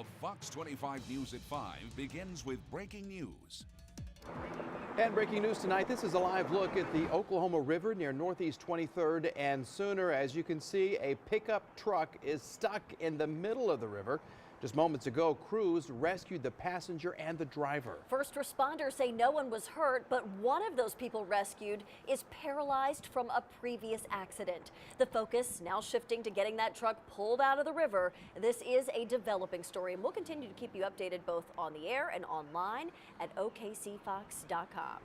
Now, Fox 25 News at 5 begins with breaking news. And breaking news tonight, this is a live look at the Oklahoma River near Northeast 23rd and Sooner. As you can see, a pickup truck is stuck in the middle of the river. Just moments ago, crews rescued the passenger and the driver. First responders say no one was hurt, but one of those people rescued is paralyzed from a previous accident. The focus now shifting to getting that truck pulled out of the river. This is a developing story, and we'll continue to keep you updated both on the air and online at okcfox.com.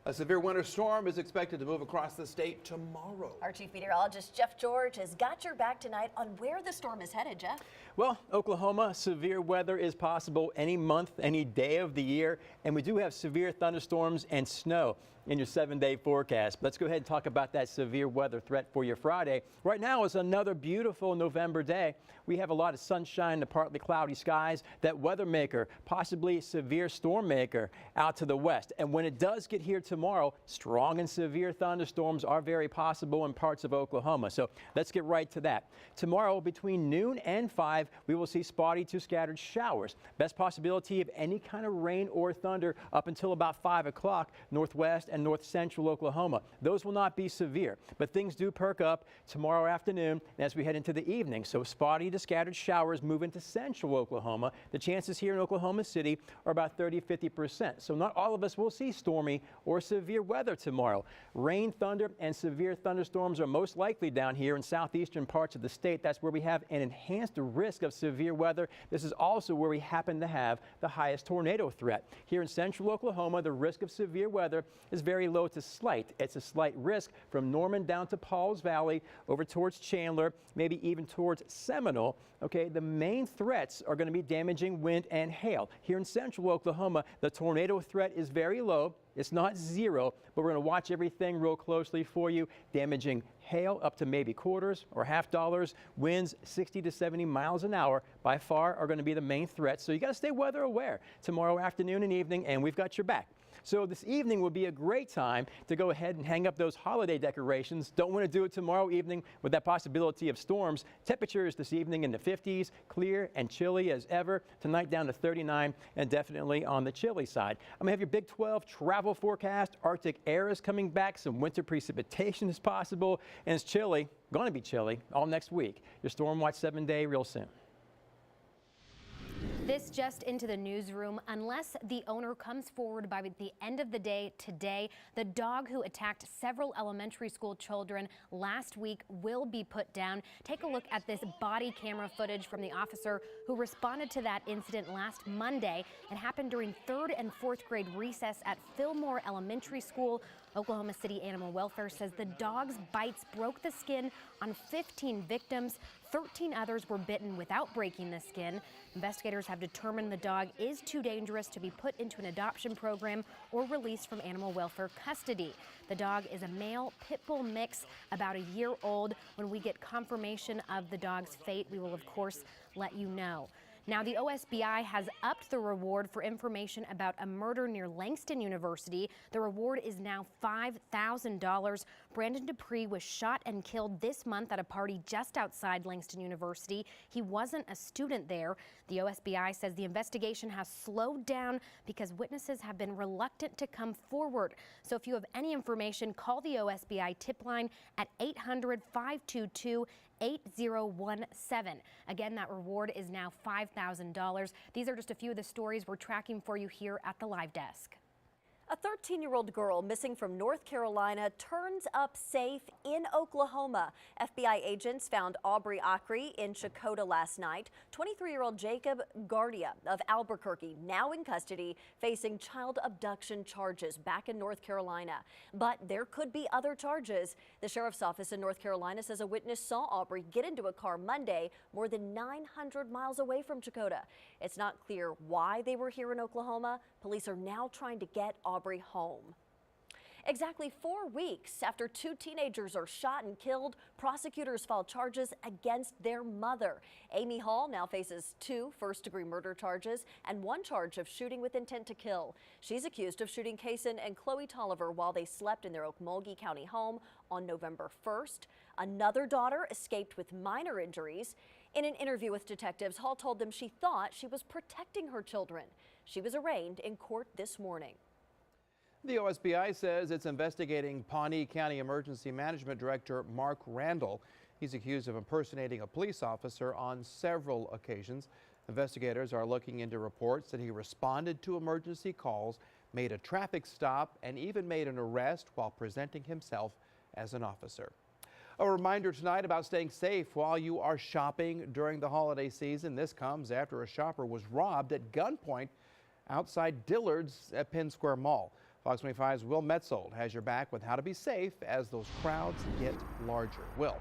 A severe winter storm is expected to move across the state tomorrow. Our chief meteorologist Jeff George has got your back tonight on where the storm is headed, Jeff. Well, Oklahoma, severe weather is possible any month, any day of the year, and we do have severe thunderstorms and snow in your 7-day forecast. Let's go ahead and talk about that severe weather threat for your Friday. Right now is another beautiful November day. We have a lot of sunshine and partly cloudy skies. That weather maker, possibly severe storm maker, out to the west. And when it does get here tomorrow, strong and severe thunderstorms are very possible in parts of Oklahoma. So let's get right to that. Tomorrow between noon and 5, we will see spotty to scattered showers. Best possibility of any kind of rain or thunder up until about 5 o'clock northwest and north central Oklahoma. Those will not be severe, but things do perk up tomorrow afternoon as we head into the evening. So spotty to scattered showers move into central Oklahoma. The chances here in Oklahoma City are about 30–50%. So not all of us will see stormy or severe weather tomorrow. Rain, thunder, and severe thunderstorms are most likely down here in southeastern parts of the state. That's where we have an enhanced risk of severe weather. This is also where we happen to have the highest tornado threat. Here in central Oklahoma, the risk of severe weather is very low to slight. It's a slight risk from Norman down to Pauls Valley, over towards Chandler, maybe even towards Seminole. Okay, the main threats are going to be damaging wind and hail. Here in central Oklahoma, the tornado threat is very low. It's not zero, but we're going to watch everything real closely for you. Damaging hail up to maybe quarters or $half. Winds 60 to 70 miles an hour by far are going to be the main threats. So you got to stay weather aware tomorrow afternoon and evening, and we've got your back. So this evening will be a great time to go ahead and hang up those holiday decorations. Don't want to do it tomorrow evening with that possibility of storms. Temperatures this evening in the 50s, clear and chilly as ever. Tonight down to 39 and definitely on the chilly side. I'm going to have your Big 12 travel forecast. Arctic air is coming back. Some winter precipitation is possible. And it's chilly, going to be chilly all next week. Your Storm Watch 7-day real soon. This just into the newsroom. Unless the owner comes forward by the end of the day today, the dog who attacked several elementary school children last week will be put down. Take a look at this body camera footage from the officer who responded to that incident last Monday. It happened during 3rd and 4th grade recess at Fillmore Elementary School. Oklahoma City Animal Welfare says the dog's bites broke the skin on 15 victims. 13 others were bitten without breaking the skin. Investigators have determined the dog is too dangerous to be put into an adoption program or released from animal welfare custody. The dog is a male pit bull mix, about a year old. When we get confirmation of the dog's fate, we will of course let you know. Now, the OSBI has upped the reward for information about a murder near Langston University. The reward is now $5,000. Brandon Dupree was shot and killed this month at a party just outside Langston University. He wasn't a student there. The OSBI says the investigation has slowed down because witnesses have been reluctant to come forward. So if you have any information, call the OSBI tip line at 800-522-8017. Again, that reward is now $5,000. These are just a few of the stories we're tracking for you here at the Live Desk. A 13-year-old girl missing from North Carolina turns up safe in Oklahoma. FBI agents found Aubrey Acri in Chakota last night. 23-year-old Jacob Guardia of Albuquerque now in custody, facing child abduction charges back in North Carolina. But there could be other charges. The sheriff's office in North Carolina says a witness saw Aubrey get into a car Monday more than 900 miles away from Chakota. It's not clear why they were here in Oklahoma. Police are now trying to get Aubrey home. Exactly 4 weeks after 2 teenagers are shot and killed, prosecutors filed charges against their mother. Amy Hall now faces 2 first-degree murder charges and 1 charge of shooting with intent to kill. She's accused of shooting Kaysen and Chloe Tolliver while they slept in their Okmulgee County home on November 1st. Another daughter escaped with minor injuries. In an interview with detectives, Hall told them she thought she was protecting her children. She was arraigned in court this morning. The OSBI says it's investigating Pawnee County Emergency Management Director Mark Randall. He's accused of impersonating a police officer on several occasions. Investigators are looking into reports that he responded to emergency calls, made a traffic stop, and even made an arrest while presenting himself as an officer. A reminder tonight about staying safe while you are shopping during the holiday season. This comes after a shopper was robbed at gunpoint outside Dillard's at Penn Square Mall. Fox 25's Will Metzold has your back with how to be safe as those crowds get larger. Will.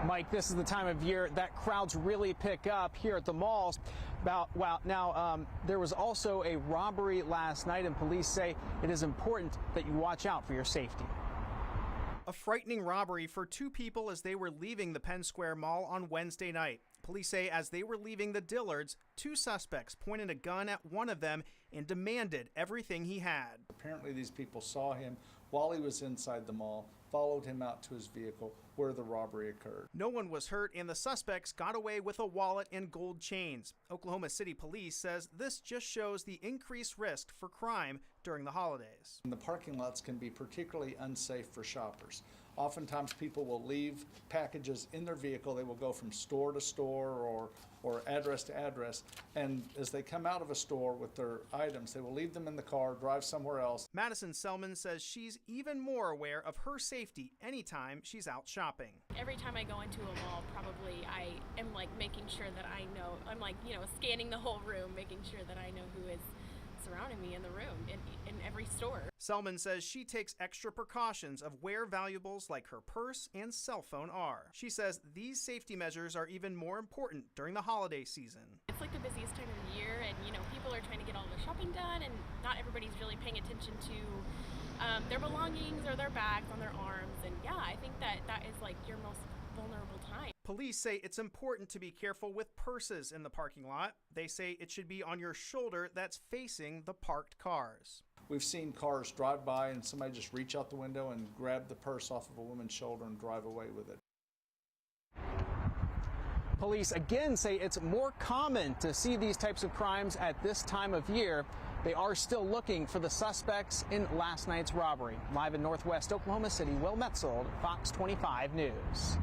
Mike, this is the time of year that crowds really pick up here at the malls. There was also a robbery last night, and police say it is important that you watch out for your safety. A frightening robbery for two people as they were leaving the Penn Square Mall on Wednesday night. Police say as they were leaving the Dillards, two suspects pointed a gun at one of them and demanded everything he had. Apparently these people saw him while he was inside the mall, followed him out to his vehicle where the robbery occurred. No one was hurt, and the suspects got away with a wallet and gold chains. Oklahoma City Police says this just shows the increased risk for crime during the holidays. And the parking lots can be particularly unsafe for shoppers. Oftentimes people will leave packages in their vehicle. They will go from store to store or address to address. And as they come out of a store with their items, they will leave them in the car, drive somewhere else. Madison Selman says she's even more aware of her safety anytime she's out shopping. Every time I go into a mall, probably I am making sure that I know, I'm scanning the whole room, making sure that I know who is surrounding me in the room, in every store. Selman says she takes extra precautions of where valuables like her purse and cell phone are. She says these safety measures are even more important during the holiday season. It's the busiest time of the year, and people are trying to get all their shopping done, and not everybody's really paying attention to their belongings or their bags on their arms. And yeah, I think that is your most vulnerable time. Police say it's important to be careful with purses in the parking lot. They say it should be on your shoulder that's facing the parked cars. We've seen cars drive by and somebody just reach out the window and grab the purse off of a woman's shoulder and drive away with it. Police again say it's more common to see these types of crimes at this time of year. They are still looking for the suspects in last night's robbery. Live in Northwest Oklahoma City, Will Metzold, Fox 25 News.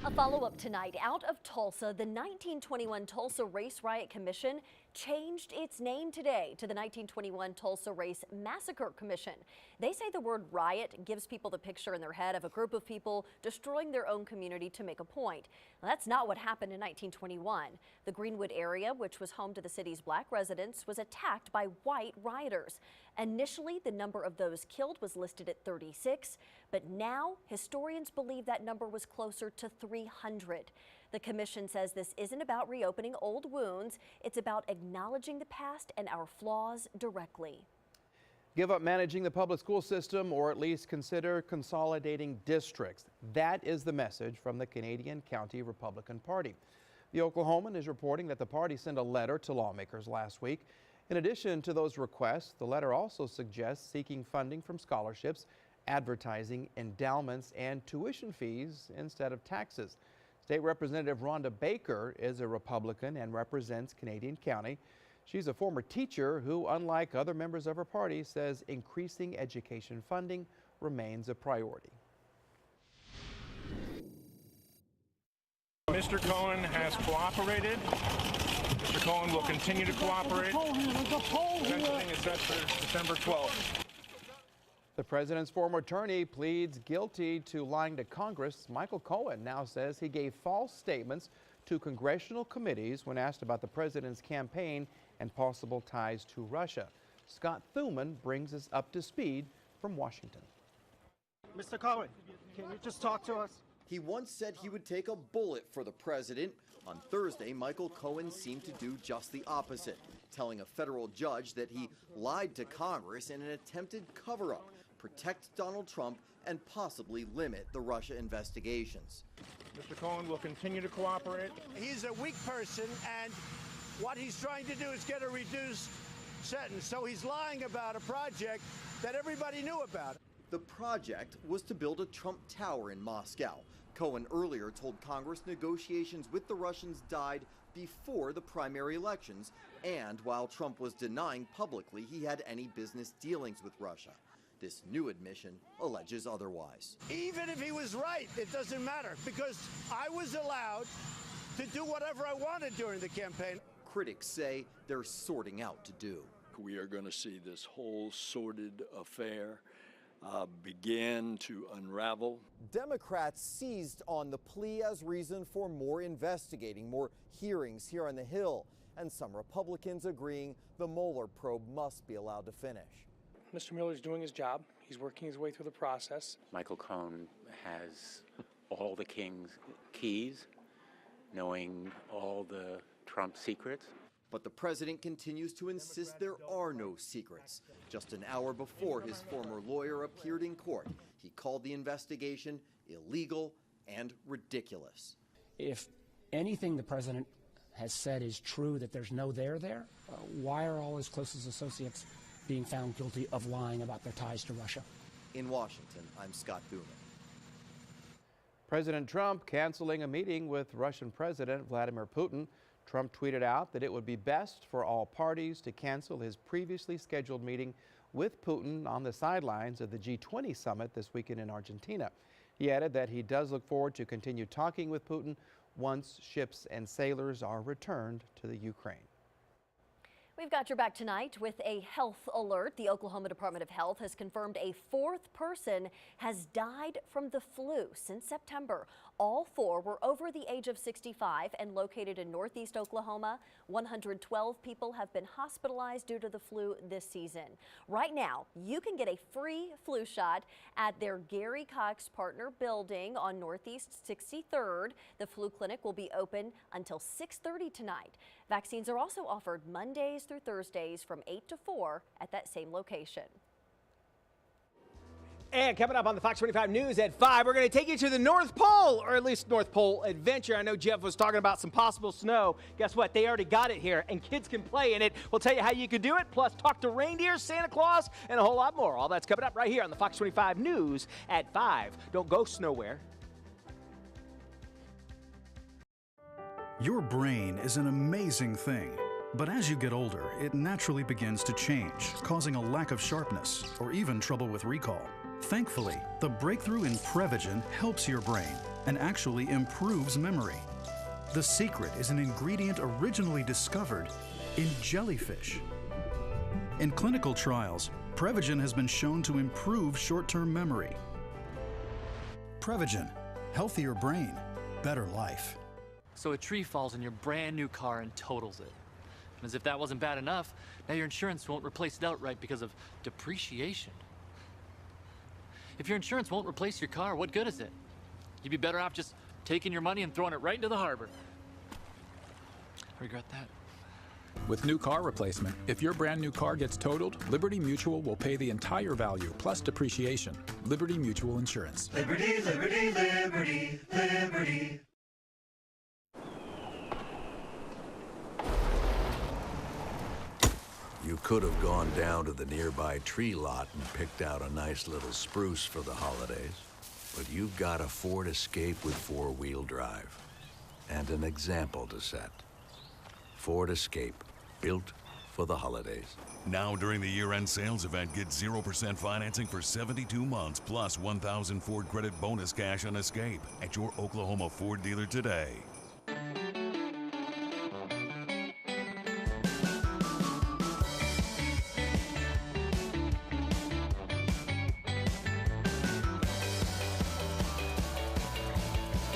A follow-up tonight out of Tulsa. The 1921 Tulsa Race Riot Commission changed its name today to the 1921 Tulsa Race Massacre Commission. They say the word riot gives people the picture in their head of a group of people destroying their own community to make a point. Now, that's not what happened in 1921. The Greenwood area, which was home to the city's black residents, was attacked by white rioters. Initially, the number of those killed was listed at 36, but now historians believe that number was closer to 300. The commission says this isn't about reopening old wounds. It's about acknowledging the past and our flaws directly. Give up managing the public school system, or at least consider consolidating districts. That is the message from the Canadian County Republican Party. The Oklahoman is reporting that the party sent a letter to lawmakers last week. In addition to those requests, the letter also suggests seeking funding from scholarships, advertising, endowments, and tuition fees instead of taxes. State Representative Rhonda Baker is a Republican and represents Canadian County. She's a former teacher who, unlike other members of her party, says increasing education funding remains a priority. Mr. Cohen has cooperated. Mr. Cohen will continue to cooperate. Sentencing is set for December 12th. The president's former attorney pleads guilty to lying to Congress. Michael Cohen now says he gave false statements to congressional committees when asked about the president's campaign and possible ties to Russia. Scott Thuman brings us up to speed from Washington. Mr. Cohen, can you just talk to us? He once said he would take a bullet for the president. On Thursday, Michael Cohen seemed to do just the opposite, telling a federal judge that he lied to Congress in an attempted cover-up, protect Donald Trump, and possibly limit the Russia investigations. Mr. Cohen will continue to cooperate. He's a weak person, and what he's trying to do is get a reduced sentence. So he's lying about a project that everybody knew about. The project was to build a Trump Tower in Moscow. Cohen earlier told Congress negotiations with the Russians died before the primary elections and while Trump was denying publicly he had any business dealings with Russia. This new admission alleges otherwise. Even if he was right, it doesn't matter because I was allowed to do whatever I wanted during the campaign. Critics say they're sorting out to do. We are going to see this whole sordid affair begin to unravel. Democrats seized on the plea as reason for more investigating, more hearings here on the Hill, and some Republicans agreeing the Mueller probe must be allowed to finish. Mr. Mueller's doing his job. He's working his way through the process. Michael Cohen has all the king's keys, knowing all the Trump secrets. But the president continues to insist there are no secrets. Just an hour before his former lawyer appeared in court, he called the investigation illegal and ridiculous. If anything the president has said is true, that there's no there, why are all his closest associates being found guilty of lying about their ties to Russia? In Washington, I'm Scott Booman. President Trump canceling a meeting with Russian President Vladimir Putin. Trump tweeted out that it would be best for all parties to cancel his previously scheduled meeting with Putin on the sidelines of the G20 summit this weekend in Argentina. He added that he does look forward to continue talking with Putin once ships and sailors are returned to the Ukraine. We've got your back tonight with a health alert. The Oklahoma Department of Health has confirmed a fourth person has died from the flu since September. All four were over the age of 65 and located in northeast Oklahoma. 112 people have been hospitalized due to the flu this season. Right now, you can get a free flu shot at their Gary Cox Partner building on Northeast 63rd. The flu clinic will be open until 6:30 tonight. Vaccines are also offered Mondays through Thursdays from 8 to 4 at that same location. And coming up on the Fox 25 News at 5, we're going to take you to the North Pole, or at least North Pole Adventure. I know Jeff was talking about some possible snow. Guess what? They already got it here, and kids can play in it. We'll tell you how you can do it, plus talk to reindeer, Santa Claus, and a whole lot more. All that's coming up right here on the Fox 25 News at 5. Don't go nowhere. Your brain is an amazing thing. But as you get older, it naturally begins to change, causing a lack of sharpness or even trouble with recall. Thankfully, the breakthrough in Prevagen helps your brain and actually improves memory. The secret is an ingredient originally discovered in jellyfish. In clinical trials, Prevagen has been shown to improve short-term memory. Prevagen, healthier brain, better life. So a tree falls in your brand new car and totals it. And as if that wasn't bad enough, now your insurance won't replace it outright because of depreciation. If your insurance won't replace your car, what good is it? You'd be better off just taking your money and throwing it right into the harbor. I regret that. With new car replacement, if your brand new car gets totaled, Liberty Mutual will pay the entire value plus depreciation. Liberty Mutual Insurance. Liberty, liberty, liberty, liberty. You could have gone down to the nearby tree lot and picked out a nice little spruce for the holidays. But you've got a Ford Escape with four-wheel drive and an example to set. Ford Escape, built for the holidays. Now during the year-end sales event, get 0% financing for 72 months plus 1,000 Ford credit bonus cash on Escape at your Oklahoma Ford dealer today.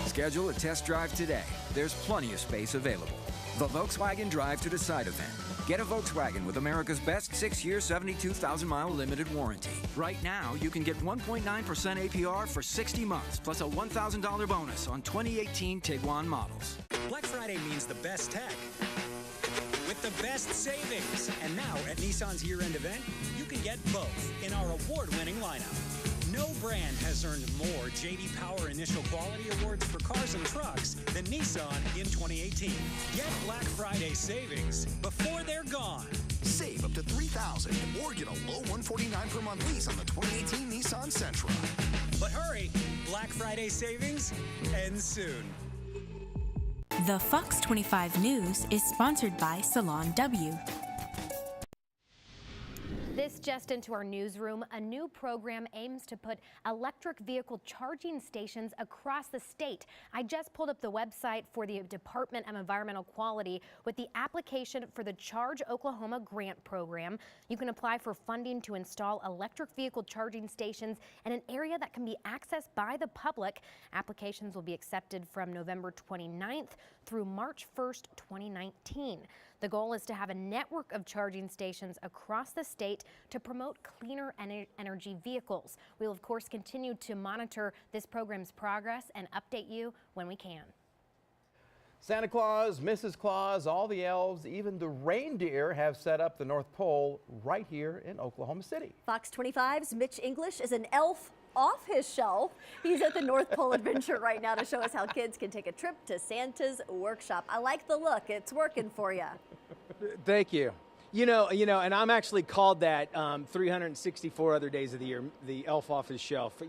Schedule a test drive today. There's plenty of space available. The Volkswagen Drive to Decide event. Get a Volkswagen with America's best 6-year, 72,000-mile limited warranty. Right now, you can get 1.9% APR for 60 months, plus a $1,000 bonus on 2018 Tiguan models. Black Friday means the best tech with the best savings. And now at Nissan's year-end event, you can get both in our award-winning lineup. No brand has earned more J.D. Power Initial Quality Awards for cars and trucks than Nissan in 2018. Get Black Friday savings before they're gone. Save up to $3,000 or get a low $149 per month lease on the 2018 Nissan Sentra. But hurry, Black Friday savings ends soon. The Fox 25 News is sponsored by Salon W. This just into our newsroom. A new program aims to put electric vehicle charging stations across the state. I just pulled up the website for the Department of Environmental Quality with the application for the Charge Oklahoma grant program. You can apply for funding to install electric vehicle charging stations in an area that can be accessed by the public. Applications will be accepted from November 29th through March 1st, 2019. The goal is to have a network of charging stations across the state to promote cleaner energy vehicles. We will, of course, continue to monitor this program's progress and update you when we can. Santa Claus, Mrs. Claus, all the elves, even the reindeer have set up the North Pole right here in Oklahoma City. Fox 25's Mitch English is an elf off his shelf. He's at the North Pole Adventure right now to show us how kids can take a trip to Santa's workshop. I like the look. It's working for you. Thank you. You know, and I'm actually called that 364 other days of the year, the elf off his shelf,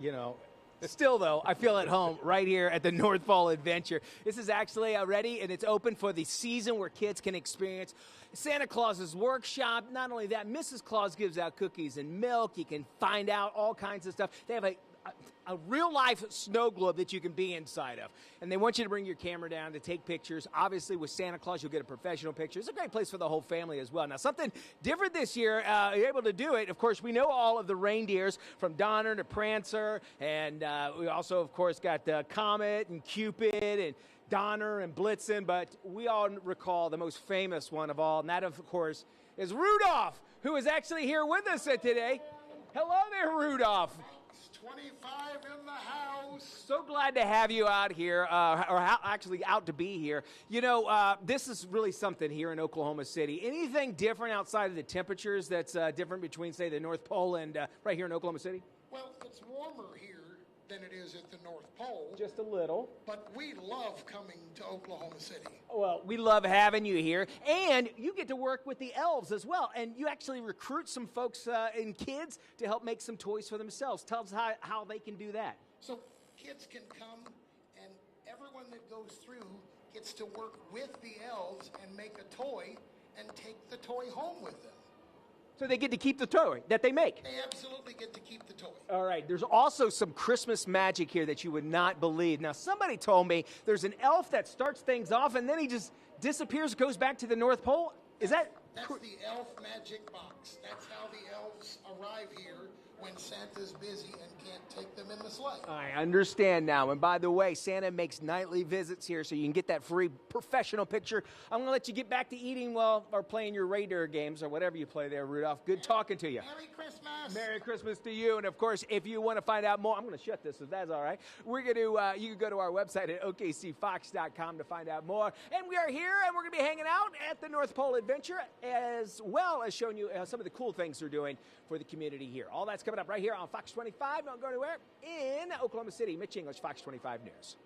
Still, though, I feel at home right here at the North Pole Adventure. This is actually ready, and it's open for the season where kids can experience Santa Claus's workshop. Not only that, Mrs. Claus gives out cookies and milk. You can find out all kinds of stuff. They have a real-life snow globe that you can be inside of. And they want you to bring your camera down to take pictures. Obviously, with Santa Claus, you'll get a professional picture. It's a great place for the whole family as well. Now, something different this year, you're able to do it. Of course, we know all of the reindeers from Donner to Prancer. And we also, of course, got Comet and Cupid and Donner and Blitzen. But we all recall the most famous one of all, and that, of course, is Rudolph, who is actually here with us today. Hello there, Rudolph. 25 in the house. So glad to have you out here, actually out to be here. This is really something here in Oklahoma City. Anything different outside of the temperatures that's different between, say, the North Pole and right here in Oklahoma City? Well, it's warmer here than it is at the North Pole. Just a little. But we love coming to Oklahoma City. Well, we love having you here. And you get to work with the elves as well. And you actually recruit some folks and kids to help make some toys for themselves. Tell us how they can do that. So kids can come, and everyone that goes through gets to work with the elves and make a toy and take the toy home with them. So they get to keep the toy that they make. They absolutely get to keep the toy. All right. There's also some Christmas magic here that you would not believe. Now, somebody told me there's an elf that starts things off and then he just disappears, goes back to the North Pole. Is that? That's the elf magic box. That's how the elves arrive here when Santa's busy and can't take them in the sleigh. I understand now. And by the way, Santa makes nightly visits here so you can get that free professional picture. I'm going to let you get back to eating or playing your reindeer games or whatever you play there, Rudolph. Good talking to you. Merry Christmas. Merry Christmas to you. And of course, if you want to find out more, I'm going to shut this if that's all right. We're going to, you can go to our website at okcfox.com to find out more. And we are here and we're going to be hanging out at the North Pole Adventure as well as showing you some of the cool things they're doing for the community here. All that's coming up right here on Fox 25. Don't go anywhere. In Oklahoma City, Mitch English, Fox 25 News.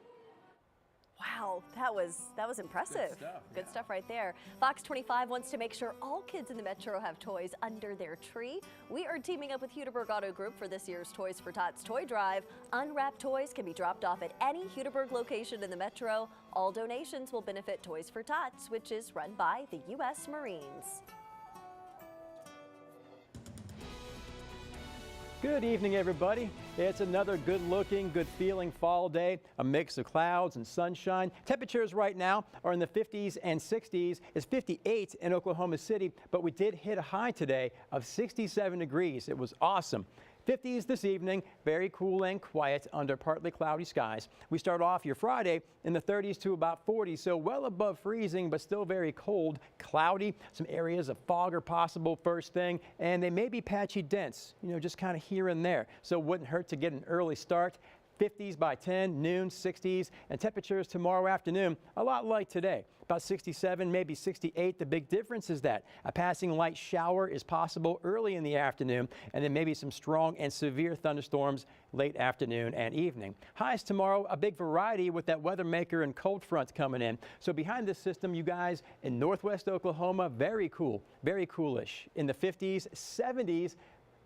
Wow, that was impressive. Good stuff right there. Fox 25 wants to make sure all kids in the Metro have toys under their tree. We are teaming up with Hudeberg Auto Group for this year's Toys for Tots Toy Drive. Unwrapped toys can be dropped off at any Hudeberg location in the Metro. All donations will benefit Toys for Tots, which is run by the U.S. Marines. Good evening, everybody. It's another good-looking, good-feeling fall day, a mix of clouds and sunshine. Temperatures right now are in the 50s and 60s. It's 58 in Oklahoma City, but we did hit a high today of 67 degrees. It was awesome. 50s this evening, very cool and quiet under partly cloudy skies. We start off your Friday in the 30s to about 40, so well above freezing, but still very cold, cloudy. Some areas of fog are possible first thing, and they may be patchy dense, just kind of here and there. So it wouldn't hurt to get an early start. 50s by 10, noon, 60s, and temperatures tomorrow afternoon, a lot like today. About 67, maybe 68. The big difference is that a passing light shower is possible early in the afternoon, and then maybe some strong and severe thunderstorms late afternoon and evening. Highs tomorrow, a big variety with that weather maker and cold front coming in. So behind this system, you guys in northwest Oklahoma, very cool, very coolish. In the 50s, 70s,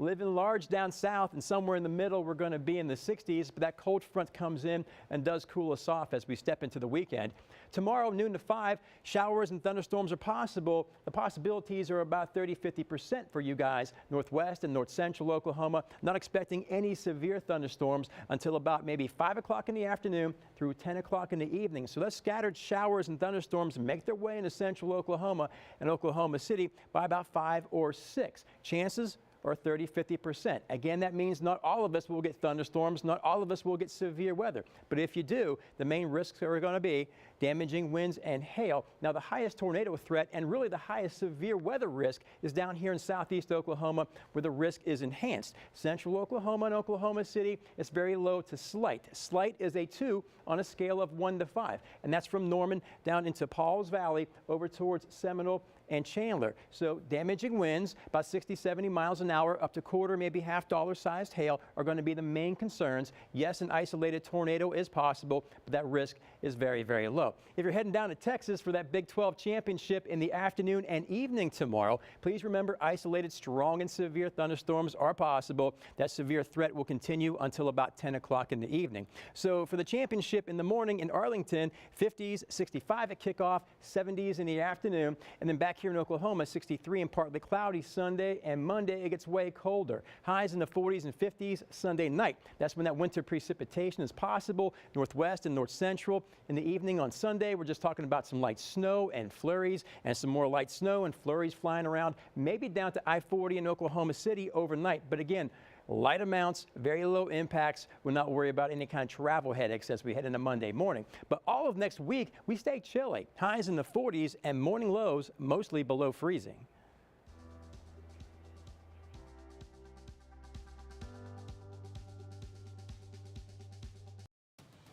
living large down south, and somewhere in the middle we're going to be in the 60s, but that cold front comes in and does cool us off as we step into the weekend. Tomorrow, noon to 5, showers and thunderstorms are possible. The possibilities are about 30–50% for you guys, northwest and north central Oklahoma. Not expecting any severe thunderstorms until about maybe 5 o'clock in the afternoon through 10 o'clock in the evening. So those scattered showers and thunderstorms make their way into central Oklahoma and Oklahoma City by about 5 or 6. Chances or 30–50%. Again, that means not all of us will get thunderstorms, not all of us will get severe weather. But if you do, the main risks are going to be damaging winds and hail. Now, the highest tornado threat and really the highest severe weather risk is down here in southeast Oklahoma, where the risk is enhanced. Central Oklahoma and Oklahoma City is very low to slight. Slight is a 2 on a scale of 1 to 5, and that's from Norman down into Pauls Valley over towards Seminole and Chandler. So damaging winds, about 60–70 miles an hour, up to quarter, maybe half-dollar sized hail are going to be the main concerns. Yes, an isolated tornado is possible, but that risk is very, very low. If you're heading down to Texas for that Big 12 championship in the afternoon and evening tomorrow, please remember isolated strong and severe thunderstorms are possible. That severe threat will continue until about 10 o'clock in the evening. So for the championship in the morning in Arlington, 50s, 65 at kickoff, 70s in the afternoon, and then back here in Oklahoma, 63 and partly cloudy Sunday, and Monday it gets way colder. Highs in the 40s and 50s Sunday night. That's when that winter precipitation is possible, northwest and north central. In the evening on Sunday, we're just talking about some light snow and flurries, and some more light snow and flurries flying around, maybe down to I-40 in Oklahoma City overnight. But again, light amounts, very low impacts. We'll not worry about any kind of travel headaches as we head into Monday morning. But all of next week, we stay chilly. Highs in the 40s and morning lows mostly below freezing.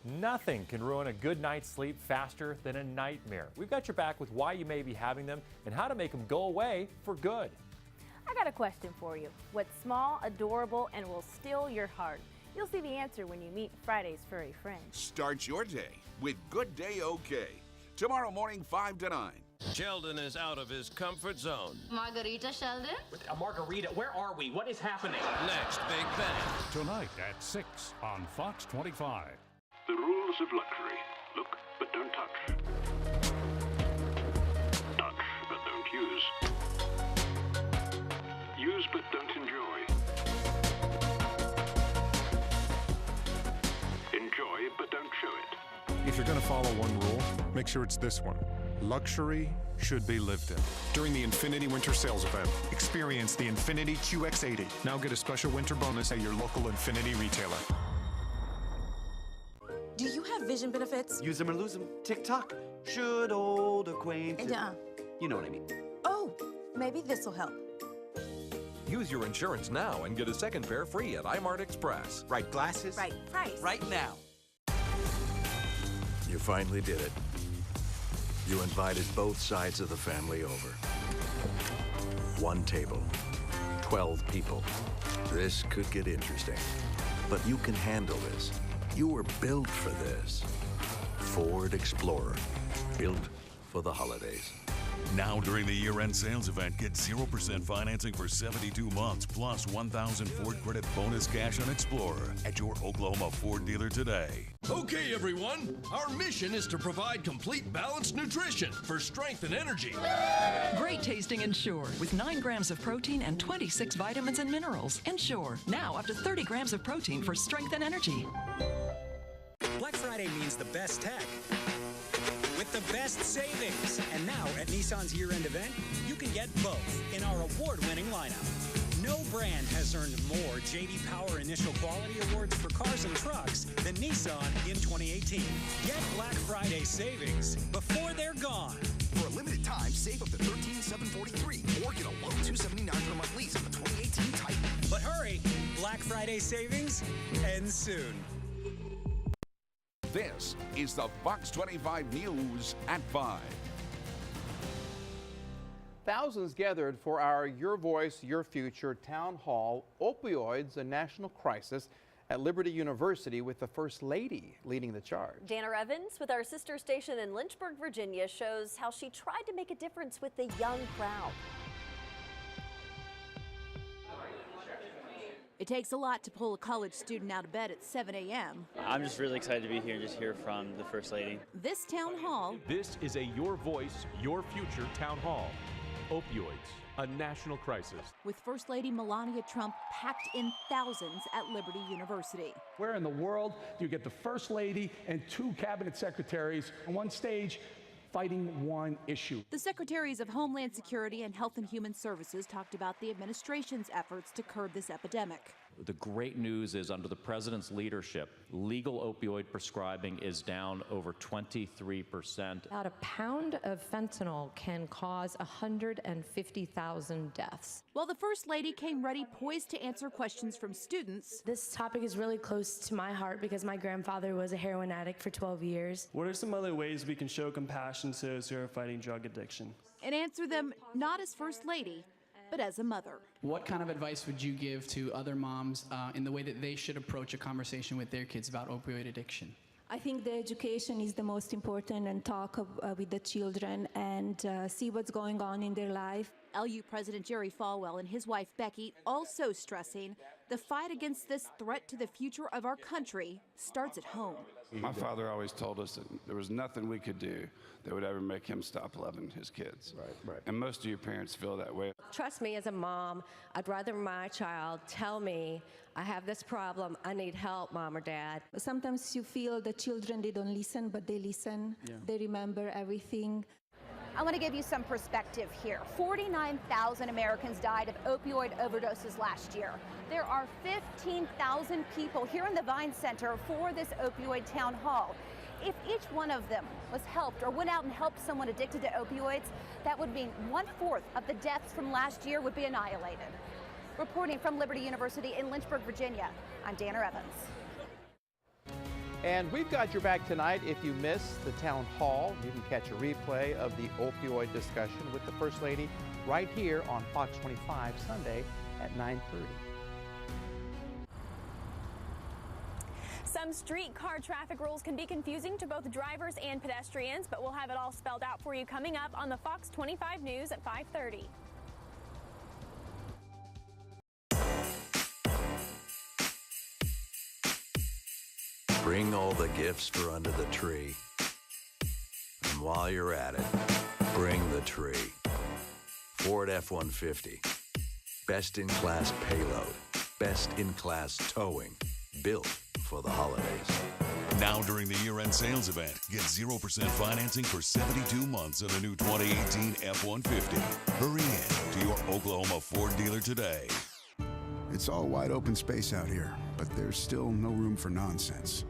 Nothing can ruin a good night's sleep faster than a nightmare. We've got your back with why you may be having them and how to make them go away for good. I got a question for you. What's small, adorable, and will steal your heart? You'll see the answer when you meet Friday's furry friend. Start your day with Good Day OK. Tomorrow morning, 5 to 9. Sheldon is out of his comfort zone. Margarita, Sheldon? A margarita? Where are we? What is happening? Next Big Bang. Tonight at 6 on Fox 25. The rules of luxury. Look, but don't touch. Touch, but don't use. Use, but don't enjoy. Enjoy, but don't show it. If you're going to follow one rule, make sure it's this one. Luxury should be lived in. During the Infinity Winter Sales Event, experience the Infinity QX80. Now get a special winter bonus at your local Infinity retailer. Do you have vision benefits? Use them or lose them. TikTok. Should old acquaintance. You know what I mean. Oh, maybe this will help. Use your insurance now and get a second pair free at iMart Express. Right glasses. Right price. Right now. You finally did it. You invited both sides of the family over. One table, 12 people. This could get interesting, but you can handle this. You were built for this. Ford Explorer, built for the holidays. Now during the year-end sales event, get 0% financing for 72 months plus 1,000 Ford credit bonus cash on Explorer at your Oklahoma Ford dealer today. Okay, everyone, our mission is to provide complete balanced nutrition for strength and energy. Great tasting Ensure with 9 grams of protein and 26 vitamins and minerals. Ensure, now up to 30 grams of protein for strength and energy. Black Friday means the best tech with the best savings. And now at Nissan's year-end event, you can get both in our award-winning lineup. No brand has earned more J.D. Power Initial Quality Awards for cars and trucks than Nissan in 2018. Get Black Friday savings before they're gone. For a limited time, save up to $13,743 or get a low $279 per month lease on the 2018 Titan. But hurry, Black Friday savings ends soon. This is the Fox 25 News at 5. Thousands gathered for our Your Voice, Your Future town hall, Opioids, a National Crisis, at Liberty University with the First Lady leading the charge. Dana Evans with our sister station in Lynchburg, Virginia, shows how she tried to make a difference with the young crowd. It takes a lot to pull a college student out of bed at 7 a.m. I'm just really excited to be here and just hear from the First Lady. This town hall. This is a Your Voice, Your Future town hall. Opioids, a national crisis. With First Lady Melania Trump packed in thousands at Liberty University. Where in the world do you get the First Lady and 2 cabinet secretaries on one stage fighting one issue? The Secretaries of Homeland Security and Health and Human Services talked about the administration's efforts to curb this epidemic. The great news is under the president's leadership, legal opioid prescribing is down over 23%. About a pound of fentanyl can cause 150,000 deaths. While the First Lady came ready, poised to answer questions from students. This topic is really close to my heart because my grandfather was a heroin addict for 12 years. What are some other ways we can show compassion to those who are fighting drug addiction? And answer them not as First Lady, but as a mother. What kind of advice would you give to other moms in the way that they should approach a conversation with their kids about opioid addiction? I think the education is the most important, and talk with the children and see what's going on in their life. LU President Jerry Falwell and his wife Becky also stressing the fight against this threat to the future of our country starts at home. My father always told us that there was nothing we could do that would ever make him stop loving his kids. Right. And most of you parents feel that way. Trust me, as a mom, I'd rather my child tell me, I have this problem, I need help, Mom or Dad. Sometimes you feel the children, they don't listen, but they listen. Yeah. They remember everything. I want to give you some perspective here. 49,000 Americans died of opioid overdoses last year. There are 15,000 people here in the Vine Center for this opioid town hall. If each one of them was helped or went out and helped someone addicted to opioids, that would mean 1/4 of the deaths from last year would be annihilated. Reporting from Liberty University in Lynchburg, Virginia, I'm Dana Evans. And we've got your back tonight. If you missed the town hall, you can catch a replay of the opioid discussion with the First Lady right here on Fox 25 Sunday at 9:30. Some streetcar traffic rules can be confusing to both drivers and pedestrians, but we'll have it all spelled out for you coming up on the Fox 25 News at 5:30. Bring all the gifts for under the tree. And while you're at it, bring the tree. Ford F-150. Best in class payload. Best in class towing. Built for the holidays. Now during the year-end sales event, get 0% financing for 72 months on the new 2018 F-150. Hurry in to your Oklahoma Ford dealer today. It's all wide open space out here, but there's still no room for nonsense.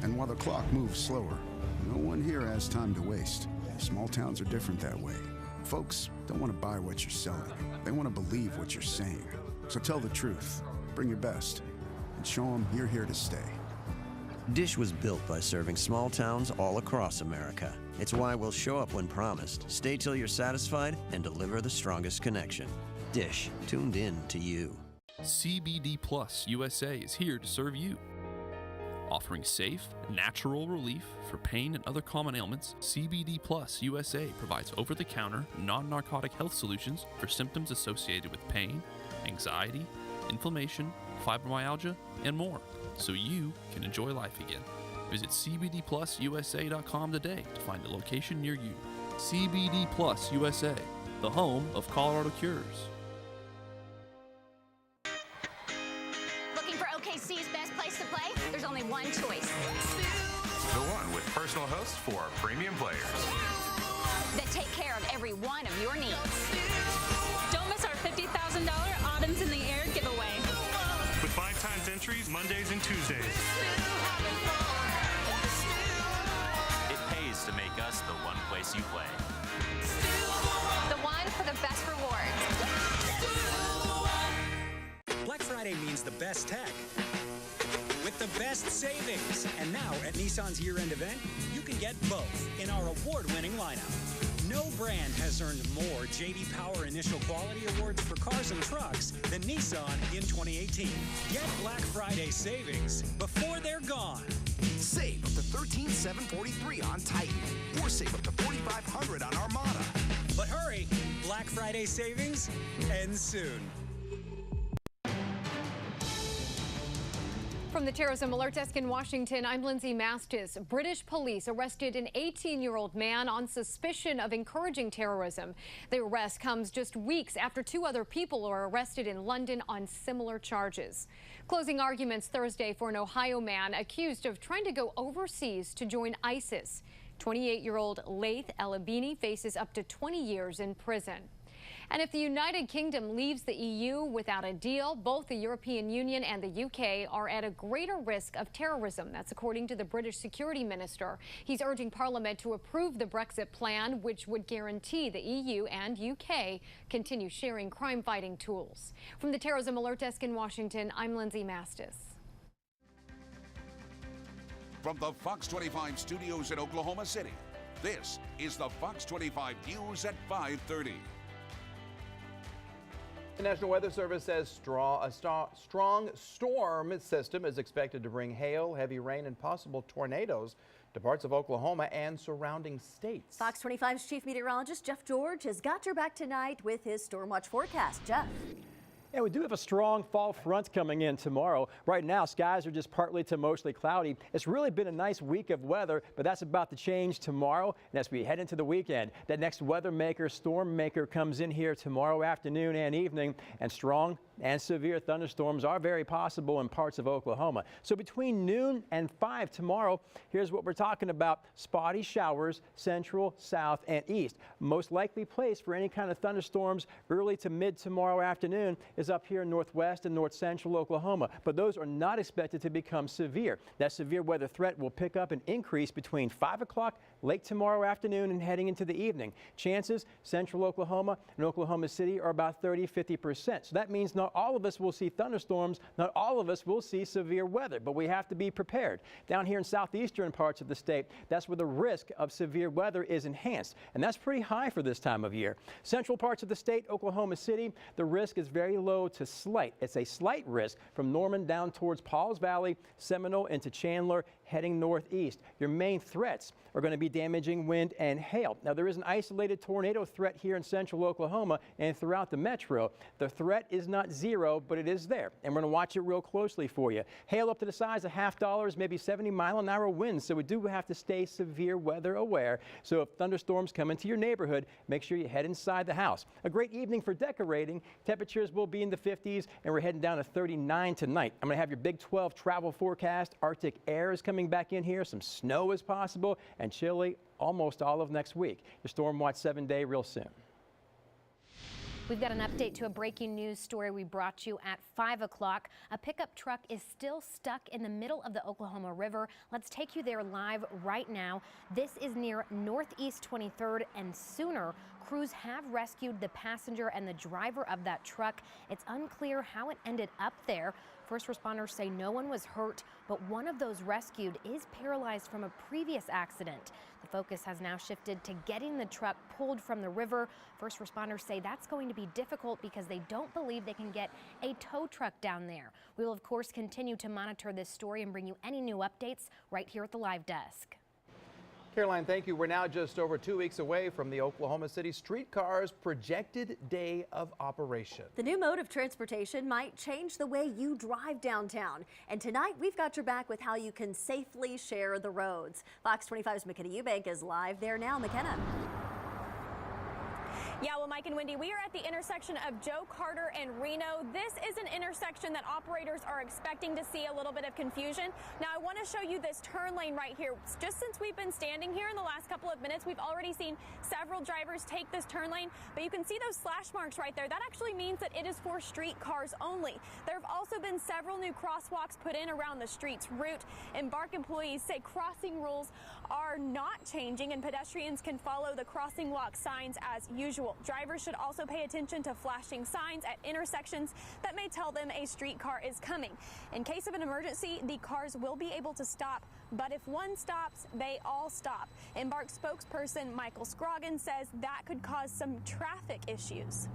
And while the clock moves slower, no one here has time to waste. Small towns are different that way. Folks don't want to buy what you're selling. They want to believe what you're saying. So tell the truth, bring your best, and show them you're here to stay. Dish was built by serving small towns all across America. It's why we'll show up when promised, stay till you're satisfied, and deliver the strongest connection. Dish, tuned in to you. CBD Plus USA is here to serve you. Offering safe, natural relief for pain and other common ailments, CBD Plus USA provides over-the-counter, non-narcotic health solutions for symptoms associated with pain, anxiety, inflammation, fibromyalgia, and more, so you can enjoy life again. Visit CBDPlusUSA.com today to find a location near you. CBD Plus USA, the home of Colorado Cures. Looking for OKC's best place to play? There's only one choice. The one with personal hosts for premium players that take care of every one of your needs. Don't miss our $50,000 Autumns in the Air giveaway. With 5 times entries Mondays and Tuesdays. It pays to make us the one place you play. The one for the best rewards. Black Friday means the best tech with the best savings. And now at Nissan's year-end event, you can get both in our award-winning lineup. No brand has earned more J.D. Power Initial Quality Awards for cars and trucks than Nissan in 2018. Get Black Friday savings before they're gone. Save up to $13,743 on Titan, or save up to $4,500 on Armada. But hurry, Black Friday savings ends soon. From the Terrorism Alert Desk in Washington, I'm Lindsay Mastis. British police arrested an 18-year-old man on suspicion of encouraging terrorism. The arrest comes just weeks after 2 other people were arrested in London on similar charges. Closing arguments Thursday for an Ohio man accused of trying to go overseas to join ISIS. 28-year-old Laith El-Abini faces up to 20 years in prison. And if the United Kingdom leaves the EU without a deal, both the European Union and the UK are at a greater risk of terrorism. That's according to the British Security Minister. He's urging Parliament to approve the Brexit plan, which would guarantee the EU and UK continue sharing crime-fighting tools. From the Terrorism Alert Desk in Washington, I'm Lindsay Mastis. From the Fox 25 studios in Oklahoma City, this is the Fox 25 News at 5:30. The National Weather Service says a strong storm system is expected to bring hail, heavy rain, and possible tornadoes to parts of Oklahoma and surrounding states. Fox 25's chief meteorologist Jeff George has got your back tonight with his storm watch forecast. Jeff. Yeah, we do have a strong fall front coming in tomorrow. Right now, skies are just partly to mostly cloudy. It's really been a nice week of weather, but that's about to change tomorrow. And as we head into the weekend, that next weather maker, storm maker comes in here tomorrow afternoon and evening, and strong and severe thunderstorms are very possible in parts of Oklahoma. So between noon and 5 tomorrow, here's what we're talking about. Spotty showers, central, south, and east. Most likely place for any kind of thunderstorms early to mid tomorrow afternoon is up here in northwest and north central Oklahoma, but those are not expected to become severe. That severe weather threat will pick up and increase between 5 o'clock late tomorrow afternoon and heading into the evening. Chances central Oklahoma and Oklahoma City are about 30–50%. So that means not all of us will see thunderstorms, not all of us will see severe weather, but we have to be prepared. Down here in southeastern parts of the state, that's where the risk of severe weather is enhanced, and that's pretty high for this time of year. Central parts of the state, Oklahoma City, the risk is very low to slight. It's a slight risk from Norman down towards Pauls Valley, Seminole into Chandler, heading northeast. Your main threats are going to be damaging wind and hail. Now, there is an isolated tornado threat here in central Oklahoma and throughout the metro. The threat is not zero, but it is there, and we're going to watch it real closely for you. Hail up to the size of $0.5, maybe 70-mile-an-hour winds, so we do have to stay severe weather aware. So if thunderstorms come into your neighborhood, make sure you head inside the house. A great evening for decorating. Temperatures will be in the 50s, and we're heading down to 39 tonight. I'm going to have your Big 12 travel forecast. Arctic air is coming back in here. Some snow is possible, and chilly almost all of next week. Your Storm Watch 7-day real soon. We've got an update to a breaking news story we brought you at 5 o'clock. A pickup truck is still stuck in the middle of the Oklahoma River. Let's take you there live right now. This is near Northeast 23rd and Sooner. Crews have rescued the passenger and the driver of that truck. It's unclear how it ended up there. First responders say no one was hurt, but one of those rescued is paralyzed from a previous accident. The focus has now shifted to getting the truck pulled from the river. First responders say that's going to be difficult because they don't believe they can get a tow truck down there. We will, of course, continue to monitor this story and bring you any new updates right here at the live desk. Caroline, thank you. We're now just over 2 weeks away from the Oklahoma City streetcar's projected day of operation. The new mode of transportation might change the way you drive downtown. And tonight, we've got your back with how you can safely share the roads. Fox 25's McKenna Eubank is live there now. McKenna. Yeah, well, Mike and Wendy, we are at the intersection of Joe Carter and Reno. This is an intersection that operators are expecting to see a little bit of confusion. Now, I want to show you this turn lane right here. Just since we've been standing here in the last couple of minutes, we've already seen several drivers take this turn lane, but you can see those slash marks right there. That actually means that it is for street cars only. There have also been several new crosswalks put in around the street's route. Embark employees say crossing rules are not changing and pedestrians can follow the crossing walk signs as usual. Drivers should also pay attention to flashing signs at intersections that may tell them a streetcar is coming. In case of an emergency, the cars will be able to stop, but if one stops, they all stop. Embark spokesperson Michael Scroggin says that could cause some traffic issues.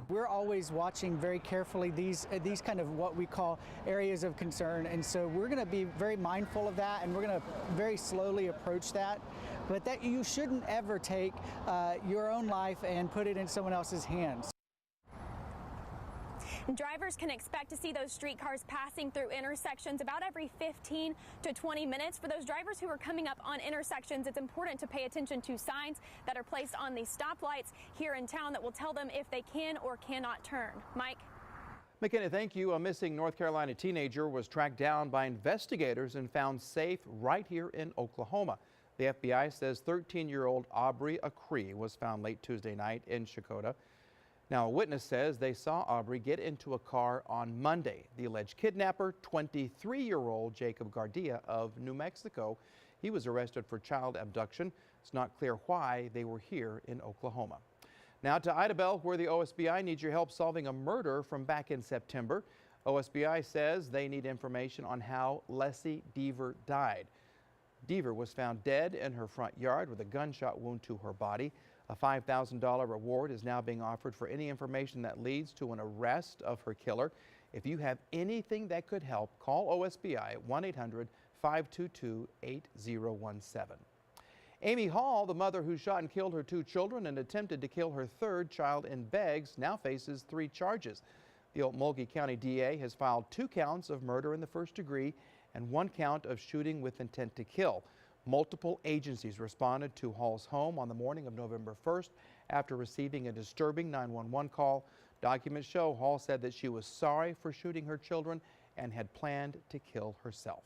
We're always watching very carefully these kind of what we call areas of concern, and so we're going to be very mindful of that, and we're going to very slowly approach that. But that you shouldn't ever take your own life and put it in someone else's hands. And drivers can expect to see those streetcars passing through intersections about every 15 to 20 minutes. For those drivers who are coming up on intersections, it's important to pay attention to signs that are placed on these stoplights here in town that will tell them if they can or cannot turn. Mike? McKenna, thank you. A missing North Carolina teenager was tracked down by investigators and found safe right here in Oklahoma. The FBI says 13-year-old Aubrey Acree was found late Tuesday night in Chakotah. Now, a witness says they saw Aubrey get into a car on Monday. The alleged kidnapper, 23-year-old Jacob Gardia of New Mexico, he was arrested for child abduction. It's not clear why they were here in Oklahoma. Now to Idabel, where the OSBI needs your help solving a murder from back in September. OSBI says they need information on how Leslie Deaver died. Deaver was found dead in her front yard with a gunshot wound to her body. A $5,000 reward is now being offered for any information that leads to an arrest of her killer. If you have anything that could help, call OSBI at 1-800-522-8017. Amy Hall, the mother who shot and killed her 2 children and attempted to kill her 3rd child in Beggs, now faces 3 charges. The Okmulgee County DA has filed 2 counts of murder in the 1st degree and 1 count of shooting with intent to kill. Multiple agencies responded to Hall's home on the morning of November 1st after receiving a disturbing 911 call. Documents show Hall said that she was sorry for shooting her children and had planned to kill herself.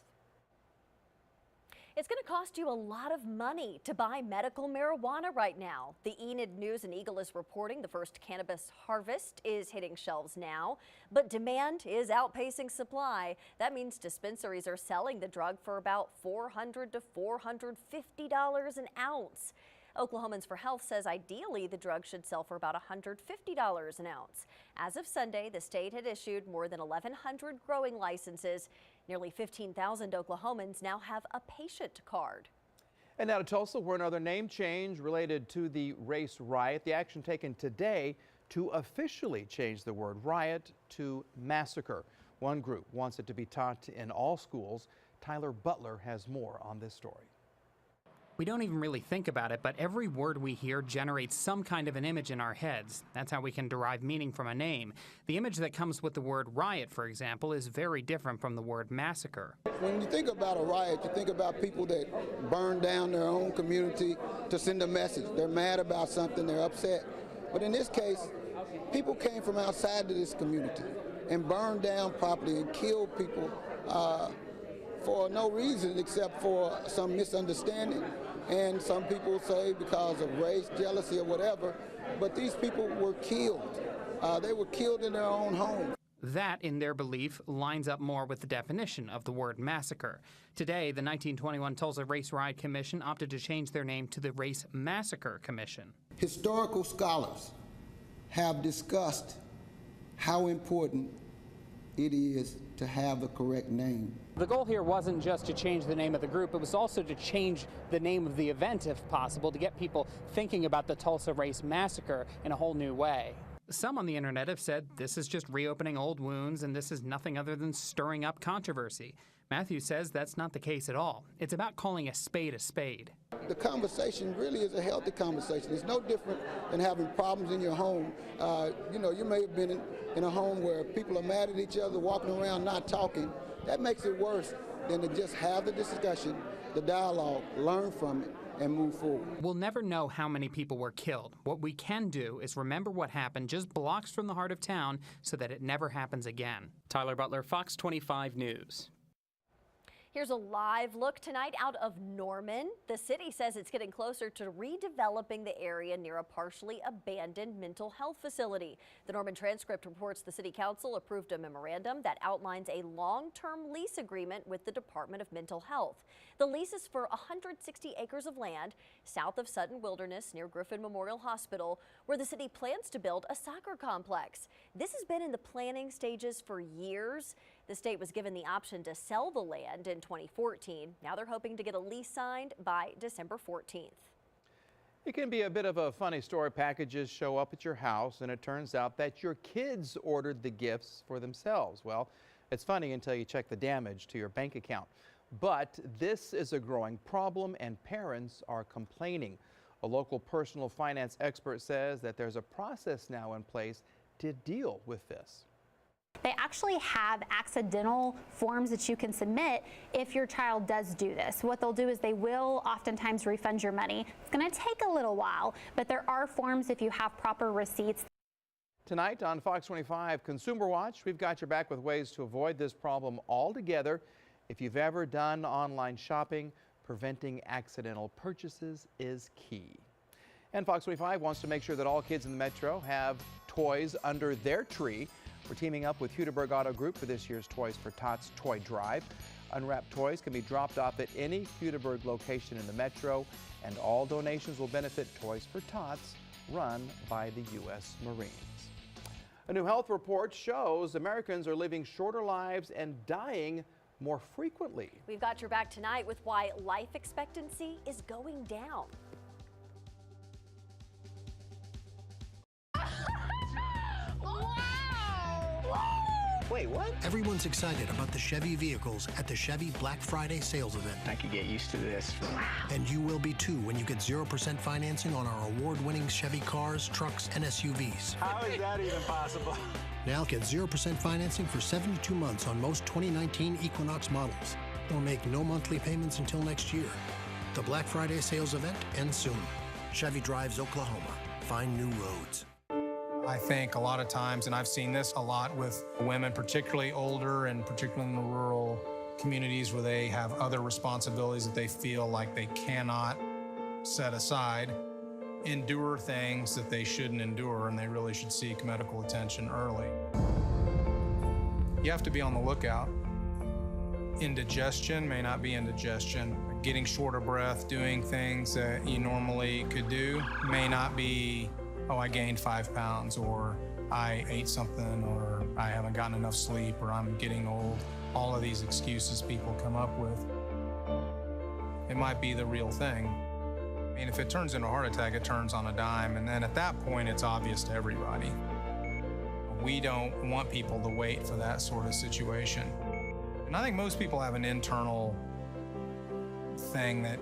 It's going to cost you a lot of money to buy medical marijuana right now. The Enid News and Eagle is reporting the first cannabis harvest is hitting shelves now, but demand is outpacing supply. That means dispensaries are selling the drug for about $400 to $450 an ounce. Oklahomans for Health says ideally the drug should sell for about $150 an ounce. As of Sunday, the state had issued more than 1,100 growing licenses. Nearly 15,000 Oklahomans now have a patient card. And now to Tulsa, where another name change related to the race riot. The action taken today to officially change the word riot to massacre. One group wants it to be taught in all schools. Tyler Butler has more on this story. We don't even really think about it, but every word we hear generates some kind of an image in our heads. That's how we can derive meaning from a name. The image that comes with the word riot, for example, is very different from the word massacre. When you think about a riot, you think about people that burn down their own community to send a message. They're mad about something, they're upset. But in this case, people came from outside of this community and burned down property and killed people for no reason except for some misunderstanding. And some people say because of race, jealousy, or whatever, but these people were killed. They were killed in their own home. That, in their belief, lines up more with the definition of the word massacre. Today, the 1921 Tulsa Race Riot Commission opted to change their name to the Race Massacre Commission. Historical scholars have discussed how important it is to have the correct name. The goal here wasn't just to change the name of the group, it was also to change the name of the event if possible, to get people thinking about the Tulsa Race Massacre in a whole new way. Some on the internet have said this is just reopening old wounds and this is nothing other than stirring up controversy. Matthew says that's not the case at all. It's about calling a spade a spade. The conversation really is a healthy conversation. It's no different than having problems in your home. You may have been in a home where people are mad at each other, walking around not talking. That makes it worse than to just have the discussion, the dialogue, learn from it, and move forward. We'll never know how many people were killed. What we can do is remember what happened just blocks from the heart of town so that it never happens again. Tyler Butler, Fox 25 News. Here's a live look tonight out of Norman. The city says it's getting closer to redeveloping the area near a partially abandoned mental health facility. The Norman Transcript reports the city council approved a memorandum that outlines a long-term lease agreement with the Department of Mental Health. The lease is for 160 acres of land south of Sutton Wilderness near Griffin Memorial Hospital, where the city plans to build a soccer complex. This has been in the planning stages for years. The state was given the option to sell the land in 2014. Now they're hoping to get a lease signed by December 14th. It can be a bit of a funny story. Packages show up at your house and it turns out that your kids ordered the gifts for themselves. Well, it's funny until you check the damage to your bank account. But this is a growing problem and parents are complaining. A local personal finance expert says that there's a process now in place to deal with this. They actually have accidental forms that you can submit if your child does do this. What they'll do is they will oftentimes refund your money. It's going to take a little while, but there are forms if you have proper receipts. Tonight on Fox 25 Consumer Watch, we've got your back with ways to avoid this problem altogether. If you've ever done online shopping, preventing accidental purchases is key. And Fox 25 wants to make sure that all kids in the metro have toys under their tree. We're teaming up with Hudeberg Auto Group for this year's Toys for Tots Toy Drive. Unwrapped toys can be dropped off at any Hudeberg location in the metro, and all donations will benefit Toys for Tots, run by the U.S. Marines. A new health report shows Americans are living shorter lives and dying more frequently. We've got your back tonight with why life expectancy is going down. Wait, what? Everyone's excited about the Chevy vehicles at the Chevy Black Friday sales event. I could get used to this. Wow. And you will be too when you get 0% financing on our award-winning Chevy cars, trucks, and SUVs. How is that even possible? Now get 0% financing for 72 months on most 2019 Equinox models. Or make no monthly payments until next year. The Black Friday sales event ends soon. Chevy drives Oklahoma. Find new roads. I think a lot of times, and I've seen this a lot with women, particularly older and particularly in the rural communities where they have other responsibilities that they feel like they cannot set aside, endure things that they shouldn't endure, and they really should seek medical attention early. You have to be on the lookout. Indigestion may not be indigestion. Getting shorter breath, doing things that you normally could do may not be, oh, I gained 5 pounds, or I ate something, or I haven't gotten enough sleep, or I'm getting old. All of these excuses people come up with. It might be the real thing. I mean, if it turns into a heart attack, it turns on a dime, and then at that point, it's obvious to everybody. We don't want people to wait for that sort of situation. And I think most people have an internal thing that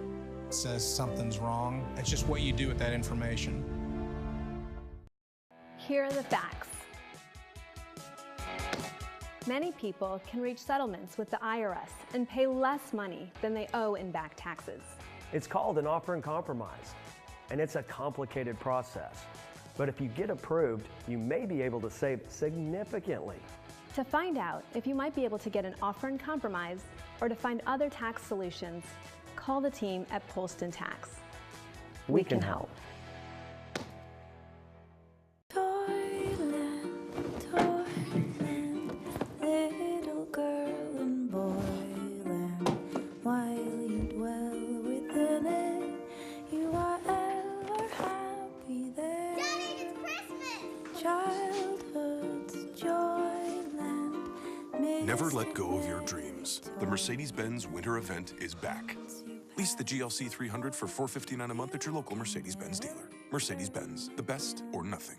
says something's wrong. It's just what you do with that information. Here are the facts. Many people can reach settlements with the IRS and pay less money than they owe in back taxes. It's called an offer in compromise, and it's a complicated process. But if you get approved, you may be able to save significantly. To find out if you might be able to get an offer in compromise or to find other tax solutions, call the team at Polston Tax. We can help. Never let go of your dreams. The Mercedes-Benz Winter Event is back. Lease the GLC 300 for $459 a month at your local Mercedes-Benz dealer. Mercedes-Benz, the best or nothing.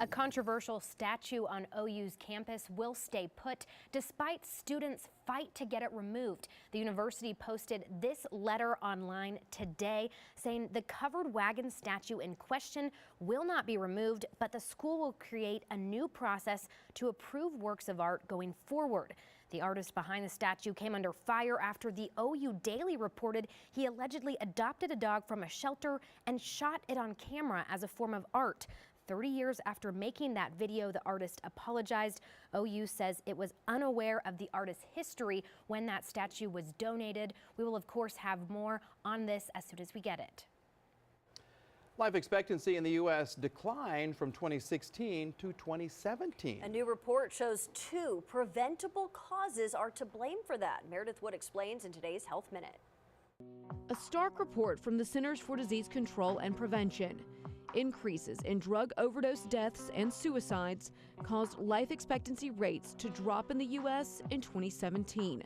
A controversial statue on OU's campus will stay put despite students' fight to get it removed. The university posted this letter online today saying the covered wagon statue in question will not be removed, but the school will create a new process to approve works of art going forward. The artist behind the statue came under fire after the OU Daily reported he allegedly adopted a dog from a shelter and shot it on camera as a form of art. 30 years after making that video, the artist apologized. OU says it was unaware of the artist's history when that statue was donated. We will, of course, have more on this as soon as we get it. Life expectancy in the U.S. declined from 2016 to 2017. A new report shows 2 preventable causes are to blame for that. Meredith Wood explains in today's Health Minute. A stark report from the Centers for Disease Control and Prevention. Increases in drug overdose deaths and suicides caused life expectancy rates to drop in the U.S. in 2017.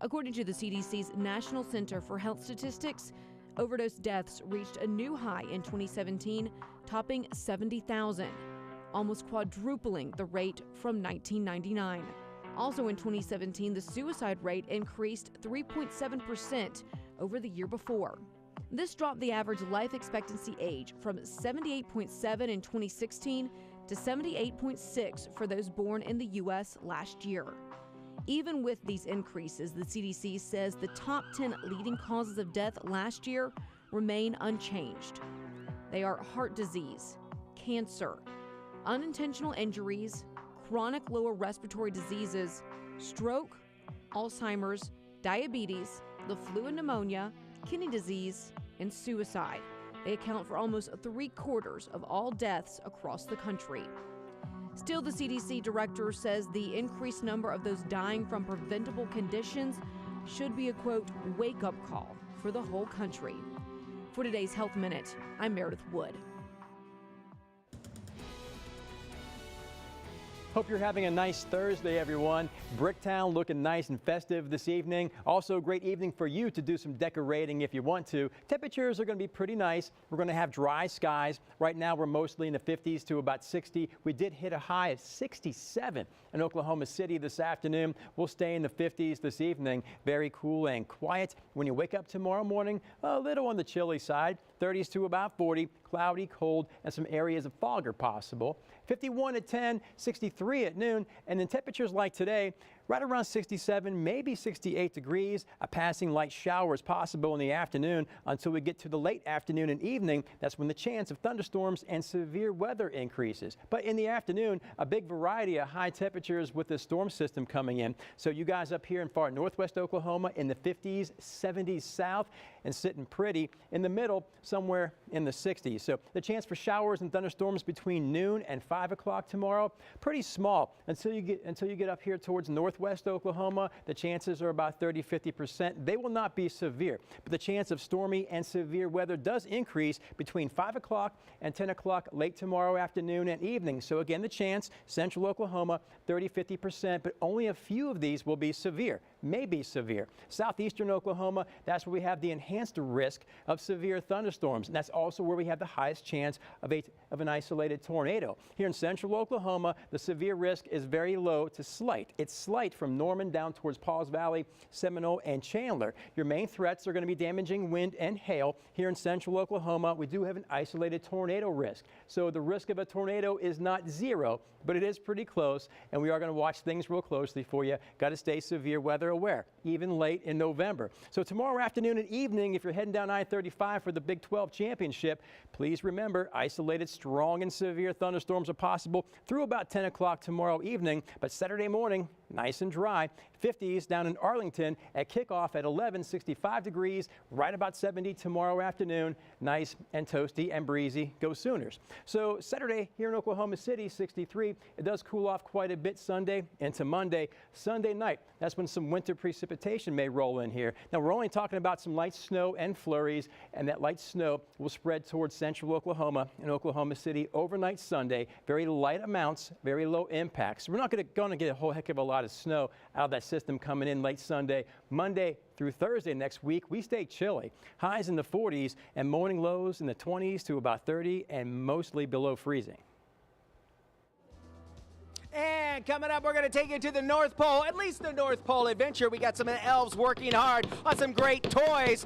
According to the CDC's National Center for Health Statistics, overdose deaths reached a new high in 2017, topping 70,000, almost quadrupling the rate from 1999. Also in 2017, the suicide rate increased 3.7% over the year before. This dropped the average life expectancy age from 78.7 in 2016 to 78.6 for those born in the U.S. last year. Even with these increases, the CDC says the top 10 leading causes of death last year remain unchanged. They are heart disease, cancer, unintentional injuries, chronic lower respiratory diseases, stroke, Alzheimer's, diabetes, the flu and pneumonia, kidney disease, and suicide. They account for almost 3/4 of all deaths across the country. Still, the CDC director says the increased number of those dying from preventable conditions should be a, quote, wake-up call for the whole country. For today's Health Minute, I'm Meredith Wood. Hope you're having a nice Thursday, everyone. Bricktown looking nice and festive this evening. Also a great evening for you to do some decorating if you want to. Temperatures are going to be pretty nice. We're going to have dry skies. Right now we're mostly in the 50s to about 60. We did hit a high of 67 in Oklahoma City this afternoon. We'll stay in the 50s this evening. Very cool and quiet. When you wake up tomorrow morning, a little on the chilly side. 30s to about 40, cloudy, cold, and some areas of fog are possible. 51 at 10, 63 at noon, and then temperatures like today, right around 67, maybe 68 degrees. A passing light shower is possible in the afternoon until we get to the late afternoon and evening. That's when the chance of thunderstorms and severe weather increases. But in the afternoon, a big variety of high temperatures with the storm system coming in. So you guys up here in far northwest Oklahoma in the 50s, 70s south, and sitting pretty in the middle, somewhere in the 60s. So the chance for showers and thunderstorms between noon and 5 o'clock tomorrow, pretty small until you get up here towards northwest Oklahoma. The chances are about 30–50%. They will not be severe, but the chance of stormy and severe weather does increase between 5 o'clock and 10 o'clock late tomorrow afternoon and evening. So again, the chance, central Oklahoma, 30–50%, but only a few of these will be severe, may be severe. Southeastern Oklahoma, that's where we have the enhanced risk of severe thunderstorms. And that's also where we have the highest chance of an isolated tornado. Here in central Oklahoma, the severe risk is very low to slight. It's slight from Norman down towards Pauls Valley, Seminole, and Chandler. Your main threats are going to be damaging wind and hail. Here in central Oklahoma, we do have an isolated tornado risk. So the risk of a tornado is not zero, but it is pretty close, and we are going to watch things real closely for you. Got to stay severe weather aware, even late in November. So tomorrow afternoon and evening, if you're heading down I-35 for the Big 12 championship, please remember isolated strong and severe thunderstorms are possible through about 10 o'clock tomorrow evening, but Saturday morning, nice and dry. 50s down in Arlington at kickoff at 11, 65 degrees, right about 70 tomorrow afternoon. Nice and toasty and breezy. Go Sooners. So Saturday here in Oklahoma City, 63. It does cool off quite a bit Sunday into Monday. Sunday night, that's when some winter precipitation may roll in here. Now we're only talking about some light snow and flurries, and that light snow will spread towards central Oklahoma and Oklahoma City overnight Sunday. Very light amounts, very low impacts. We're not going to get a whole heck of a lot of snow out of that system coming in late Sunday. Monday through Thursday next week, we stay chilly. Highs in the 40s and morning lows in the 20s to about 30 and mostly below freezing. And coming up, we're going to take you to the North Pole, at least the North Pole Adventure. We got some of the elves working hard on some great toys.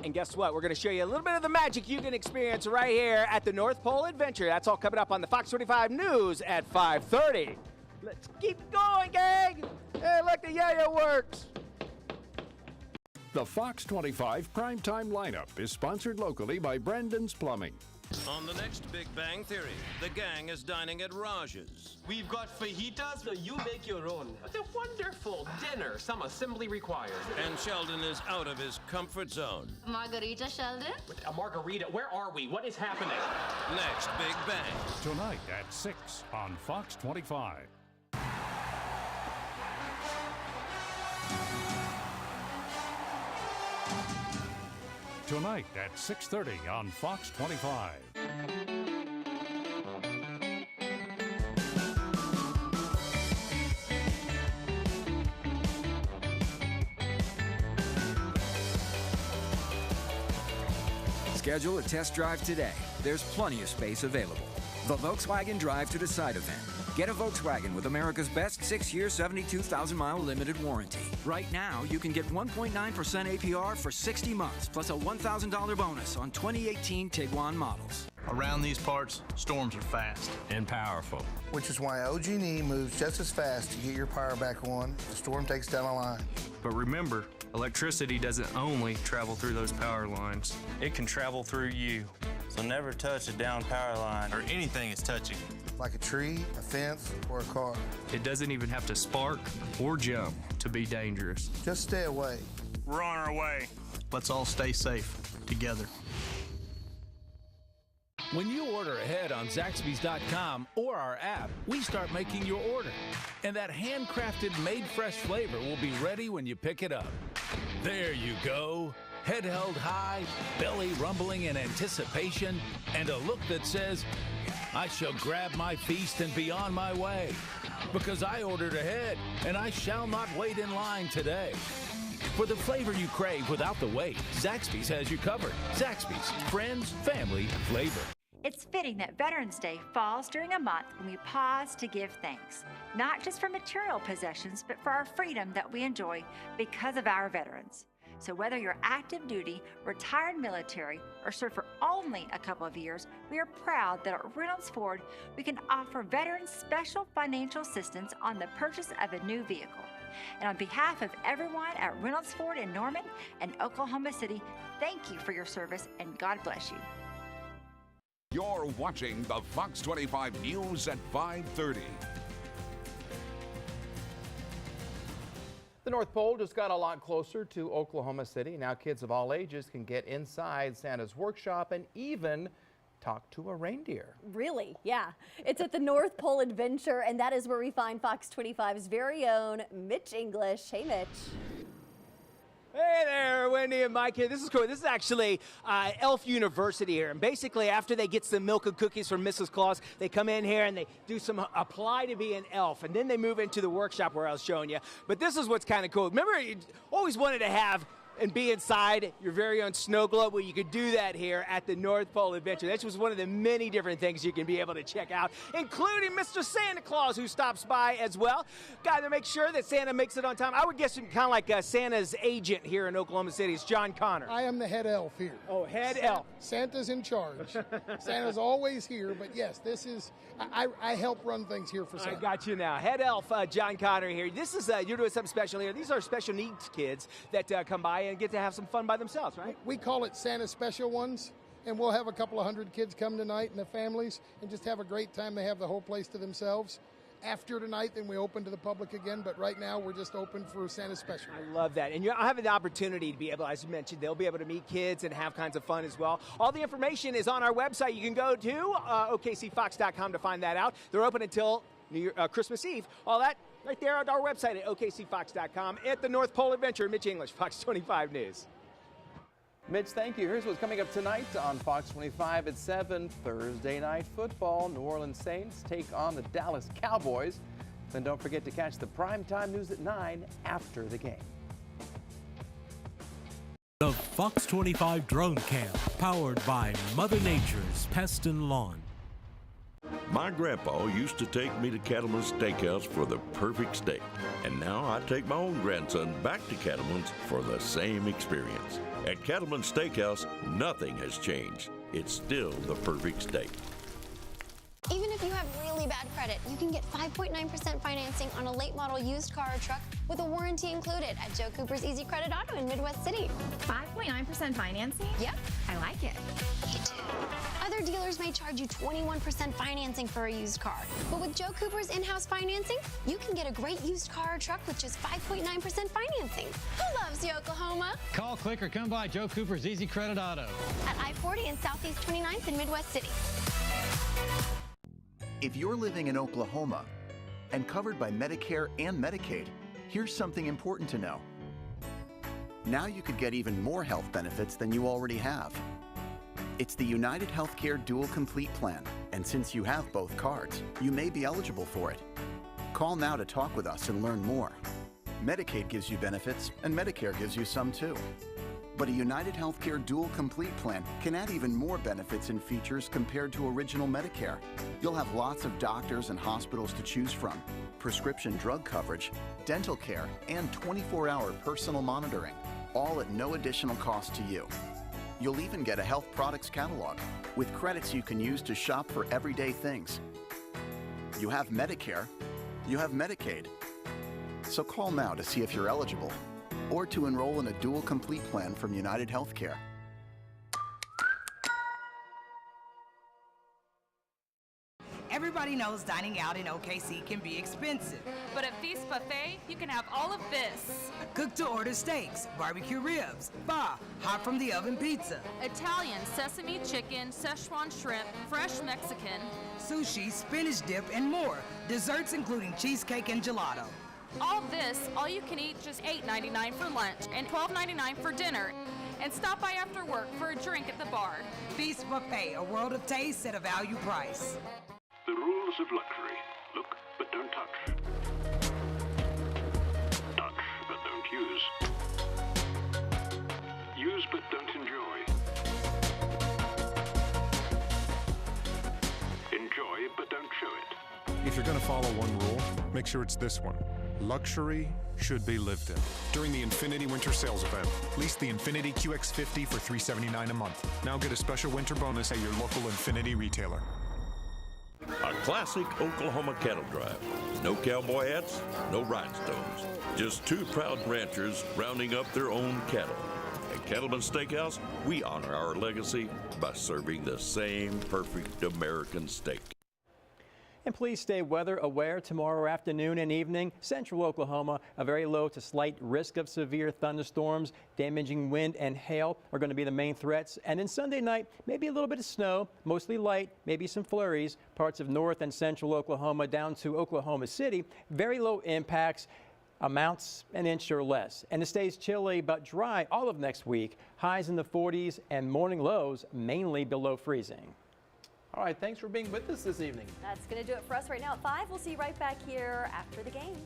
And guess what? We're going to show you a little bit of the magic you can experience right here at the North Pole Adventure. That's all coming up on the Fox 25 News at 5:30. Let's keep going, gang. Hey, look, the yo-yo works. The Fox 25 primetime lineup is sponsored locally by Brandon's Plumbing. On the next Big Bang Theory, the gang is dining at Raj's. We've got fajitas, so you make your own. It's a wonderful dinner, some assembly required. And Sheldon is out of his comfort zone. Margarita, Sheldon? A margarita? Where are we? What is happening? Next Big Bang. Tonight at 6 on Fox 25. Tonight at 6:30 on Fox 25. Schedule a test drive today. There's plenty of space available. The Volkswagen Drive to Decide event. Get a Volkswagen with America's best 6-year, 72,000-mile limited warranty. Right now, you can get 1.9% APR for 60 months, plus a $1,000 bonus on 2018 Tiguan models. Around these parts, storms are fast and powerful. Which is why OG&E moves just as fast to get your power back on if the storm takes down a line. But remember, electricity doesn't only travel through those power lines. It can travel through you. So never touch a down power line or anything is touching it. Like a tree, a fence, or a car. It doesn't even have to spark or jump to be dangerous. Just stay away. We're on our way. Let's all stay safe together. When you order ahead on Zaxby's.com or our app, we start making your order. And that handcrafted, made fresh flavor will be ready when you pick it up. There you go. Head held high, belly rumbling in anticipation, and a look that says, I shall grab my feast and be on my way. Because I ordered ahead, and I shall not wait in line today. For the flavor you crave without the wait, Zaxby's has you covered. Zaxby's, friends, family, flavor. It's fitting that Veterans Day falls during a month when we pause to give thanks, not just for material possessions, but for our freedom that we enjoy because of our veterans. So whether you're active duty, retired military, or served for only a couple of years, we are proud that at Reynolds Ford, we can offer veterans special financial assistance on the purchase of a new vehicle. And on behalf of everyone at Reynolds Ford in Norman and Oklahoma City, thank you for your service and God bless you. You're watching the Fox 25 News at 5:30. The North Pole just got a lot closer to Oklahoma City. Now kids of all ages can get inside Santa's workshop and even talk to a reindeer. Really? Yeah. It's at the North Pole Adventure, and that is where we find Fox 25's very own Mitch English. Hey, Mitch. Hey there, Wendy and Mike here. This is cool. This is actually Elf University here. And basically, after they get some milk and cookies from Mrs. Claus, they come in here and they do some apply to be an elf. And then they move into the workshop where I was showing you. But this is what's kind of cool. Remember, you always wanted to have and be inside your very own snow globe. Well, you could do that here at the North Pole Adventure. This was one of the many different things you can be able to check out, including Mr. Santa Claus, who stops by as well. Got to make sure that Santa makes it on time. I would guess kind of like Santa's agent here in Oklahoma City. It's John Connor. I am the head elf here. Oh, head elf. Santa's in charge. Santa's always here, but yes, this is, I help run things here for Santa. I got you now. Head elf John Connor here. This is, you're doing something special here. These are special needs kids that come by and get to have some fun by themselves, right? We call it Santa Special Ones, and we'll have a couple of hundred kids come tonight and the families and just have a great time. They have the whole place to themselves. After tonight, then we open to the public again, but right now we're just open for Santa Special. I love that. And I have the opportunity to be able, as you mentioned, they'll be able to meet kids and have kinds of fun as well. All the information is on our website. You can go to okcfox.com to find that out. They're open until Christmas Eve. All that right there on our website at okcfox.com at the North Pole Adventure. Mitch English, Fox 25 News. Mitch, thank you. Here's what's coming up tonight on Fox 25 at 7, Thursday Night Football. New Orleans Saints take on the Dallas Cowboys. Then don't forget to catch the primetime news at 9 after the game. The Fox 25 Drone Cam, powered by Mother Nature's Pest and Lawn. My grandpa used to take me to Cattleman's Steakhouse for the perfect steak. And now I take my own grandson back to Cattleman's for the same experience. At Cattleman's Steakhouse, nothing has changed. It's still the perfect steak. Even if you have really bad credit, you can get 5.9% financing on a late model used car or truck with a warranty included at Joe Cooper's Easy Credit Auto in Midwest City. 5.9% financing? Yep. I like it. Me too. Other dealers may charge you 21% financing for a used car. But with Joe Cooper's in-house financing, you can get a great used car or truck with just 5.9% financing. Who loves you, Oklahoma? Call, click, or come by Joe Cooper's Easy Credit Auto. At I-40 and Southeast 29th in Midwest City. If you're living in Oklahoma and covered by Medicare and Medicaid, here's something important to know. Now you could get even more health benefits than you already have. It's the United Healthcare Dual Complete Plan, and since you have both cards, you may be eligible for it. Call now to talk with us and learn more. Medicaid gives you benefits, and Medicare gives you some too. But a United Healthcare Dual Complete Plan can add even more benefits and features compared to original Medicare. You'll have lots of doctors and hospitals to choose from, prescription drug coverage, dental care, and 24-hour personal monitoring, all at no additional cost to you. You'll even get a health products catalog with credits you can use to shop for everyday things. You have Medicare, you have Medicaid. So call now to see if you're eligible or to enroll in a dual complete plan from United Healthcare. Everybody knows dining out in OKC can be expensive. But at Feast Buffet, you can have all of this. Cook-to-order steaks, barbecue ribs, hot from the oven pizza, Italian sesame chicken, Szechuan shrimp, fresh Mexican, sushi, spinach dip, and more. Desserts including cheesecake and gelato. All this, all you can eat, just $8.99 for lunch and $12.99 for dinner. And stop by after work for a drink at the bar. Feast Buffet, a world of taste at a value price. The rules of luxury. Look, but don't touch. Touch, but don't use. Use, but don't enjoy. Enjoy, but don't show it. If you're going to follow one rule, make sure it's this one. Luxury should be lived in. During the Infiniti Winter Sales Event, lease the Infiniti QX50 for $379 a month. Now get a special winter bonus at your local Infiniti retailer. A classic Oklahoma cattle drive. No cowboy hats, no rhinestones. Just two proud ranchers rounding up their own cattle. At Cattleman's Steakhouse, we honor our legacy by serving the same perfect American steak. And please stay weather aware tomorrow afternoon and evening. Central Oklahoma, a very low to slight risk of severe thunderstorms. Damaging wind and hail are going to be the main threats. And then Sunday night, maybe a little bit of snow, mostly light, maybe some flurries. Parts of north and central Oklahoma down to Oklahoma City. Very low impacts, amounts an inch or less. And it stays chilly but dry all of next week. Highs in the 40s and morning lows mainly below freezing. All right, thanks for being with us this evening. That's going to do it for us right now at 5. We'll see you right back here after the game.